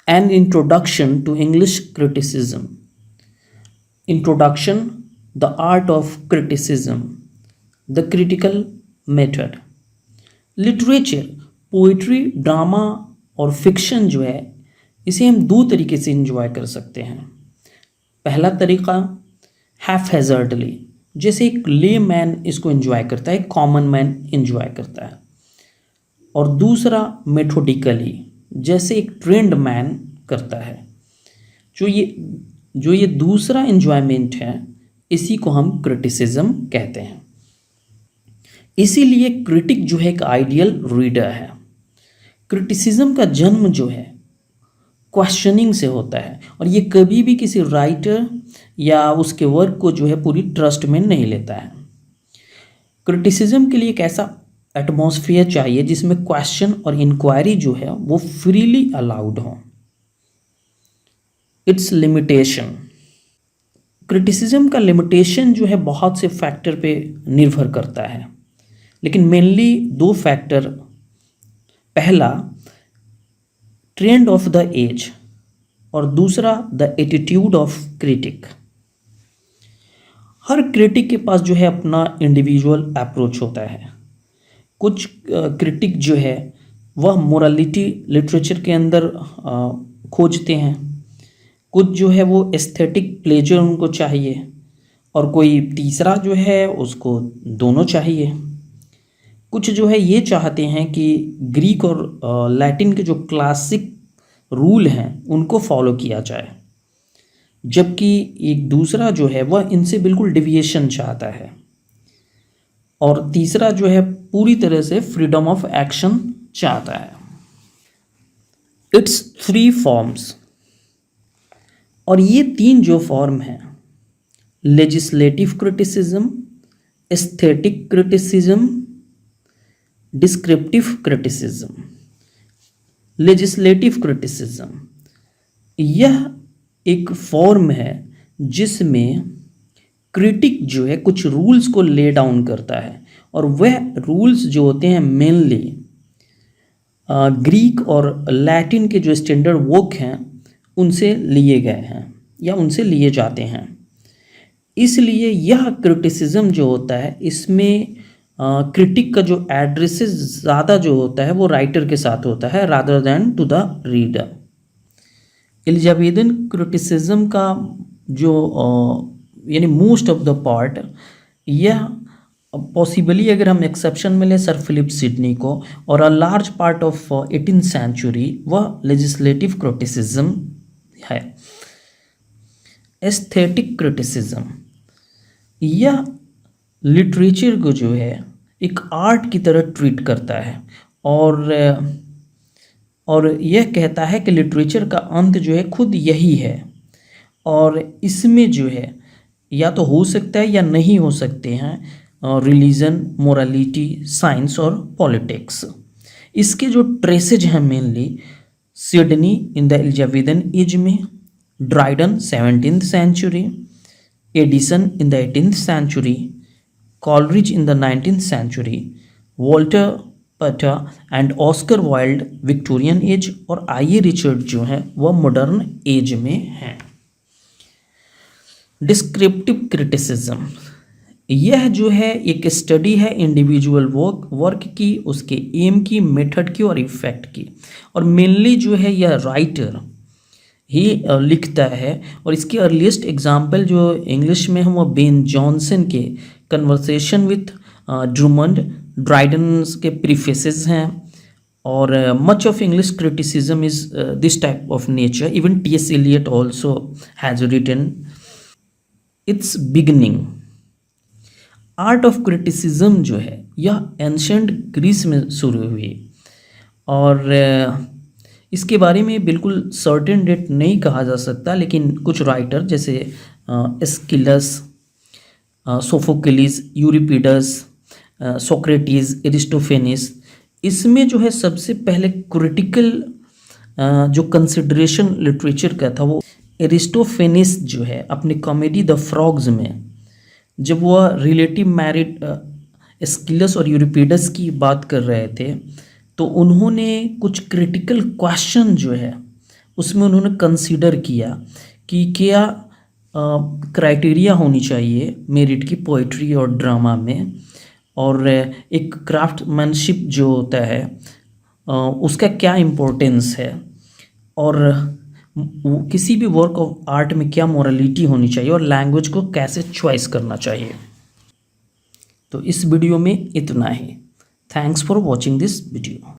An introduction to English criticism. Introduction, the art of criticism, the critical method. Literature, poetry, drama और fiction जो है, इसे हम दो तरीके से इंजॉय कर सकते हैं। पहला तरीका हैफ हैज़र्डली, जैसे एक ले मैन इसको इंजॉय करता है, एक कॉमन मैन इंजॉय करता है। और दूसरा मेथोडिकली, जैसे एक ट्रेंड मैन करता है। जो ये दूसरा इंजॉयमेंट है, इसी को हम क्रिटिसिज्म कहते हैं। इसीलिए क्रिटिक जो है एक आइडियल रीडर है। क्रिटिसिज्म का जन्म जो है क्वेश्चनिंग से होता है, और ये कभी भी किसी राइटर या उसके वर्क को जो है पूरी ट्रस्ट में नहीं लेता है। क्रिटिसिज्म के लिए एक ऐसा एटमॉस्फेयर चाहिए जिसमें क्वेश्चन और इंक्वायरी जो है वो फ्रीली अलाउड हो। इट्स लिमिटेशन, क्रिटिसिज्म का लिमिटेशन जो है बहुत से फैक्टर पे निर्भर करता है, लेकिन मेनली दो फैक्टर। पहला ट्रेंड ऑफ द एज, और दूसरा the attitude of critic. Her critic के पास जो है अपना इंडिविजुअल अप्रोच होता है। कुछ क्रिटिक जो है वह मोरालिटी लिटरेचर के अंदर खोजते हैं, कुछ जो है वो एस्थेटिक प्लेजर उनको चाहिए, और कोई तीसरा जो है उसको दोनों चाहिए। कुछ जो है ये चाहते हैं कि ग्रीक और लैटिन के जो क्लासिक रूल हैं उनको फॉलो किया जाए, जबकि एक दूसरा जो है वह इनसे बिल्कुल डिविएशन चाहता है, और तीसरा जो है पूरी तरह से फ्रीडम ऑफ एक्शन चाहता है। इट्स थ्री फॉर्म्स, और ये तीन जो फॉर्म हैं, legislative criticism, aesthetic criticism, descriptive criticism. Legislative criticism यह एक फॉर्म है जिसमें क्रिटिक जो है कुछ रूल्स को ले डाउन करता है, और वह रूल्स जो होते हैं मेनली ग्रीक और लैटिन के जो स्टैंडर्ड वर्क हैं उनसे लिए गए हैं या उनसे लिए जाते हैं। इसलिए यह क्रिटिसिज्म जो होता है इसमें क्रिटिक का जो एड्रेसेस ज़्यादा जो होता है वो राइटर के साथ होता है rather than to the reader. Elizabethan criticism का जो यानी मोस्ट ऑफ द पार्ट, यह पॉसिबली अगर हम एक्सेप्शन में लें सर फिलिप सिडनी को, और a large part of 18th century वह लेजिस्लेटिव क्रिटिसिज्म है। एस्थेटिक क्रिटिसिज्म यह लिटरेचर को जो है एक आर्ट की तरह ट्रीट करता है, और यह कहता है कि लिटरेचर का अंत जो है खुद यही है, और इसमें जो है या तो हो सकता है या नहीं हो सकते हैं रिलीजन, मोरालिटी, साइंस और पॉलिटिक्स। इसके जो ट्रेसेज हैं mainly Sidney in the Elizabethan age में, Dryden 17th century, Addison in the 18th century, Coleridge in the 19th century, Walter Pater and Oscar Wilde Victorian age, और I Richard जो है वह modern age में हैं। Descriptive criticism यह जो है एक स्टडी है इंडिविजुअल वर्क की, उसके एम की, मेथड की और इफेक्ट की, और मेनली जो है यह राइटर ही लिखता है। और इसके अर्लीस्ट एग्जाम्पल जो इंग्लिश में है वो बेन जॉनसन के कन्वर्सेशन विथ ड्रूमंड, ड्राइडन के प्रीफेसेस हैं, और much of English criticism is this type of nature. Even T.S. Eliot also has written its beginning। Art of criticism जो है यह एंशंट ग्रीस में शुरू हुई, और इसके बारे में बिल्कुल सर्टेन डेट नहीं कहा जा सकता, लेकिन कुछ राइटर जैसे एस्किलस, सोफोक्लिस, यूरिपिडस, सोक्रेटिस, एरिस्टोफेनिस, इसमें जो है सबसे पहले क्रिटिकल जो कंसिडरेशन लिटरेचर का था वो एरिस्टोफेनिस जो है अपनी कॉमेडी द फ्रॉग्स में, जब वह रिलेटिव मैरिड एस्किलस और यूरिपिडस की बात कर रहे थे, तो उन्होंने कुछ क्रिटिकल क्वेश्चन जो है उसमें उन्होंने कंसीडर किया कि क्या क्राइटेरिया होनी चाहिए मेरिट की पोइट्री और ड्रामा में, और एक क्राफ्टमैनशिप जो होता है उसका क्या इम्पोर्टेंस है, और किसी भी वर्क ऑफ आर्ट में क्या मोरालिटी होनी चाहिए, और लैंग्वेज को कैसे चॉइस करना चाहिए। तो इस वीडियो में इतना ही। Thanks for watching this video.